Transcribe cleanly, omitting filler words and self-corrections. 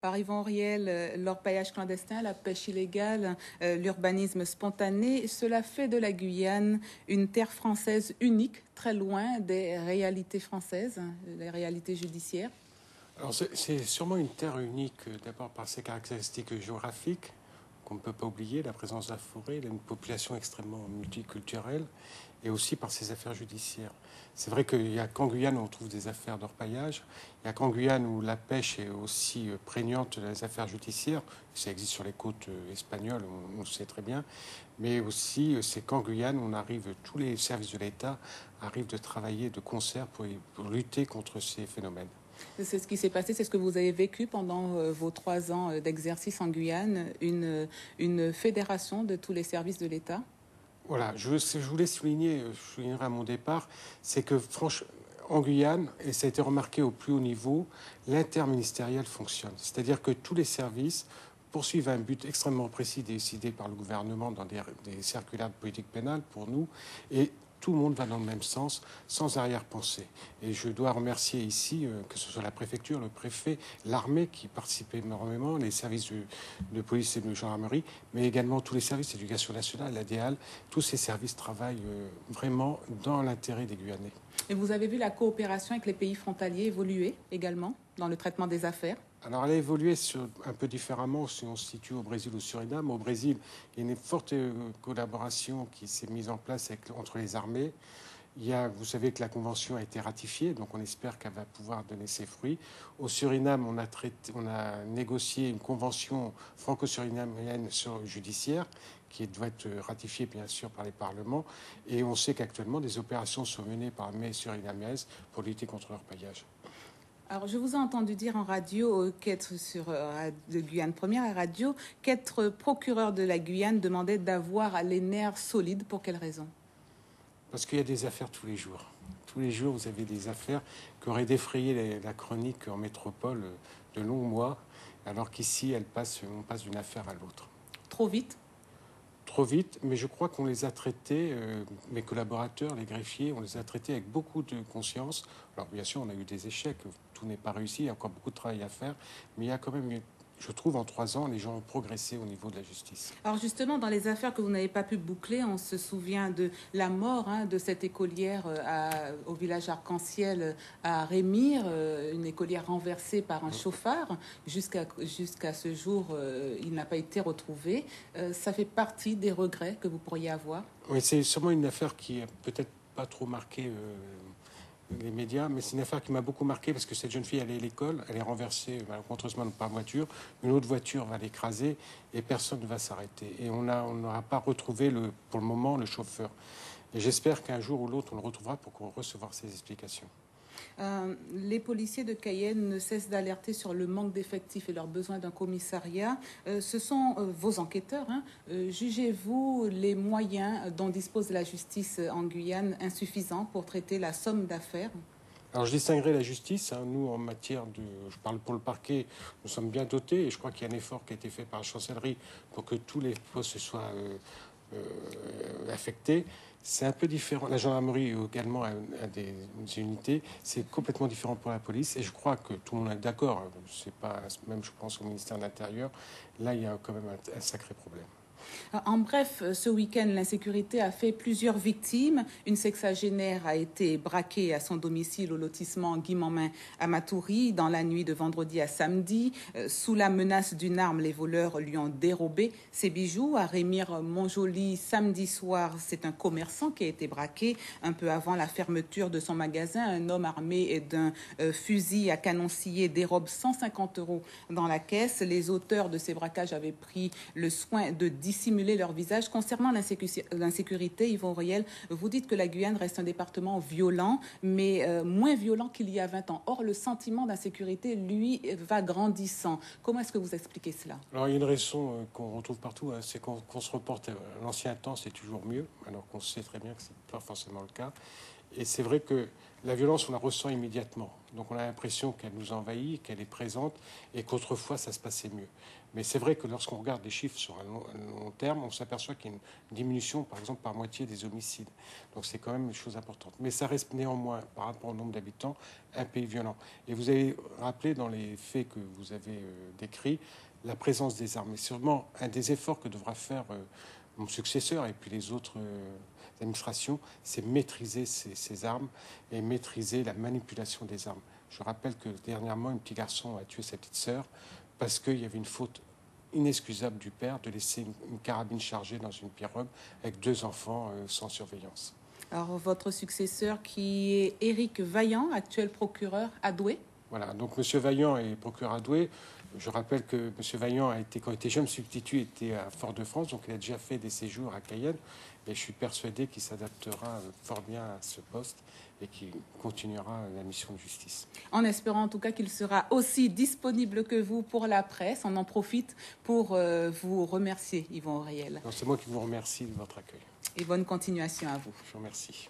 Par Yvon Riel, l'orpaillage clandestin, la pêche illégale, l'urbanisme spontané, cela fait de la Guyane une terre française unique, très loin des réalités françaises, les réalités judiciaires. Alors c'est sûrement une terre unique, d'abord par ses caractéristiques géographiques, qu'on ne peut pas oublier, la présence de la forêt, une population extrêmement multiculturelle, et aussi par ses affaires judiciaires. C'est vrai qu'il n'y a qu'en Guyane où on trouve des affaires d'orpaillage, il n'y a qu'en Guyane où la pêche est aussi prégnante dans les affaires judiciaires, ça existe sur les côtes espagnoles, on le sait très bien, mais aussi c'est qu'en Guyane on arrive, tous les services de l'État arrivent de travailler de concert pour lutter contre ces phénomènes. C'est ce qui s'est passé, c'est ce que vous avez vécu pendant vos 3 ans d'exercice en Guyane, une fédération de tous les services de l'État. Voilà, je voulais souligner, je soulignerai à mon départ, c'est que franchement, en Guyane, et ça a été remarqué au plus haut niveau, l'interministériel fonctionne. C'est-à-dire que tous les services poursuivent un but extrêmement précis décidé par le gouvernement dans des circulaires de politique pénale pour nous, et tout le monde va dans le même sens, sans arrière-pensée. Et je dois remercier ici, que ce soit la préfecture, le préfet, l'armée qui participait énormément, les services de police et de gendarmerie, mais également tous les services d'éducation nationale, la DEAL. Tous ces services travaillent vraiment dans l'intérêt des Guyanais. Et vous avez vu la coopération avec les pays frontaliers évoluer également dans le traitement des affaires. Alors, elle a évolué un peu différemment si on se situe au Brésil ou au Suriname. Au Brésil, il y a une forte collaboration qui s'est mise en place entre les armées. Vous savez que la convention a été ratifiée, donc on espère qu'elle va pouvoir donner ses fruits. Au Suriname, on a négocié une convention franco-surinamienne judiciaire qui doit être ratifiée bien sûr par les parlements. Et on sait qu'actuellement, des opérations sont menées par l'armée surinamienne pour lutter contre l'orpaillage. Alors, je vous ai entendu dire en radio qu'être sur de Guyane Première radio, qu'être procureur de la Guyane demandait d'avoir les nerfs solides. Pour quelle raison? Parce qu'il y a des affaires tous les jours. Tous les jours, vous avez des affaires qui auraient défrayé la chronique en métropole de longs mois, alors qu'ici, on passe d'une affaire à l'autre. Trop vite? Trop vite, mais je crois qu'on les a traités, mes collaborateurs, les greffiers, on les a traités avec beaucoup de conscience. Alors bien sûr, on a eu des échecs, tout n'est pas réussi, il y a encore beaucoup de travail à faire, mais il y a quand même eu, je trouve, en 3 ans, les gens ont progressé au niveau de la justice. Alors justement, dans les affaires que vous n'avez pas pu boucler, on se souvient de la mort de cette écolière au village Arc-en-Ciel à Rémire, une écolière renversée par un chauffard. Jusqu'à ce jour, il n'a pas été retrouvé. Ça fait partie des regrets que vous pourriez avoir? Oui, c'est sûrement une affaire qui a peut-être pas trop marqué les médias, mais c'est une affaire qui m'a beaucoup marqué parce que cette jeune fille allait à l'école, elle est renversée malencontreusement par voiture, une autre voiture va l'écraser et personne ne va s'arrêter. Et on n'aura pas retrouvé pour le moment le chauffeur. Et j'espère qu'un jour ou l'autre on le retrouvera pour qu'on recevoir ses explications. Les policiers de Cayenne ne cessent d'alerter sur le manque d'effectifs et leur besoin d'un commissariat. Ce sont vos enquêteurs. Jugez-vous les moyens dont dispose la justice en Guyane insuffisants pour traiter la somme d'affaires? Alors je distinguerai la justice. Nous, en matière je parle pour le parquet, nous sommes bien dotés et je crois qu'il y a un effort qui a été fait par la chancellerie pour que tous les postes soient affectés. C'est un peu différent. La gendarmerie également a des unités. C'est complètement différent pour la police. Et je crois que tout le monde est d'accord. C'est pas même, je pense, au ministère de l'Intérieur. Là, il y a quand même un sacré problème. En bref, ce week-end, l'insécurité a fait plusieurs victimes. Une sexagénaire a été braquée à son domicile au lotissement Guy-Montmain à Matoury dans la nuit de vendredi à samedi. Sous la menace d'une arme, les voleurs lui ont dérobé ses bijoux. À Rémire-Montjoly, samedi soir, c'est un commerçant qui a été braqué. Un peu avant la fermeture de son magasin, un homme armé d'un fusil à canon scié dérobe 150 € dans la caisse. Les auteurs de ces braquages avaient pris le soin de dissimuler leur visage. Concernant l'insécurité, Yvon Riel, vous dites que la Guyane reste un département violent, mais moins violent qu'il y a 20 ans. Or, le sentiment d'insécurité, lui, va grandissant. Comment est-ce que vous expliquez cela? Alors, il y a une raison qu'on retrouve partout, c'est qu'on se reporte à l'ancien temps, c'est toujours mieux, alors qu'on sait très bien que ce n'est pas forcément le cas. Et c'est vrai que la violence, on la ressent immédiatement. Donc on a l'impression qu'elle nous envahit, qu'elle est présente, et qu'autrefois, ça se passait mieux. Mais c'est vrai que lorsqu'on regarde les chiffres sur un long terme, on s'aperçoit qu'il y a une diminution, par exemple, par moitié des homicides. Donc c'est quand même une chose importante. Mais ça reste néanmoins, par rapport au nombre d'habitants, un pays violent. Et vous avez rappelé dans les faits que vous avez décrits la présence des armes. Et sûrement, un des efforts que devra faire mon successeur et puis les autres administrations, c'est maîtriser ces armes et maîtriser la manipulation des armes. Je rappelle que dernièrement, un petit garçon a tué sa petite sœur parce qu'il y avait une faute inexcusable du père de laisser une carabine chargée dans une pirogue avec 2 enfants sans surveillance. Alors, votre successeur qui est Éric Vaillant, actuel procureur à Douai. Voilà, donc M. Vaillant est procureur à Douai. Je rappelle que M. Vaillant quand il était jeune substitut, était à Fort-de-France, donc il a déjà fait des séjours à Cayenne. Et je suis persuadé qu'il s'adaptera fort bien à ce poste et qu'il continuera la mission de justice. En espérant en tout cas qu'il sera aussi disponible que vous pour la presse. On en profite pour vous remercier, Yvon Auriel. C'est moi qui vous remercie de votre accueil. Et bonne continuation à vous. Je vous remercie.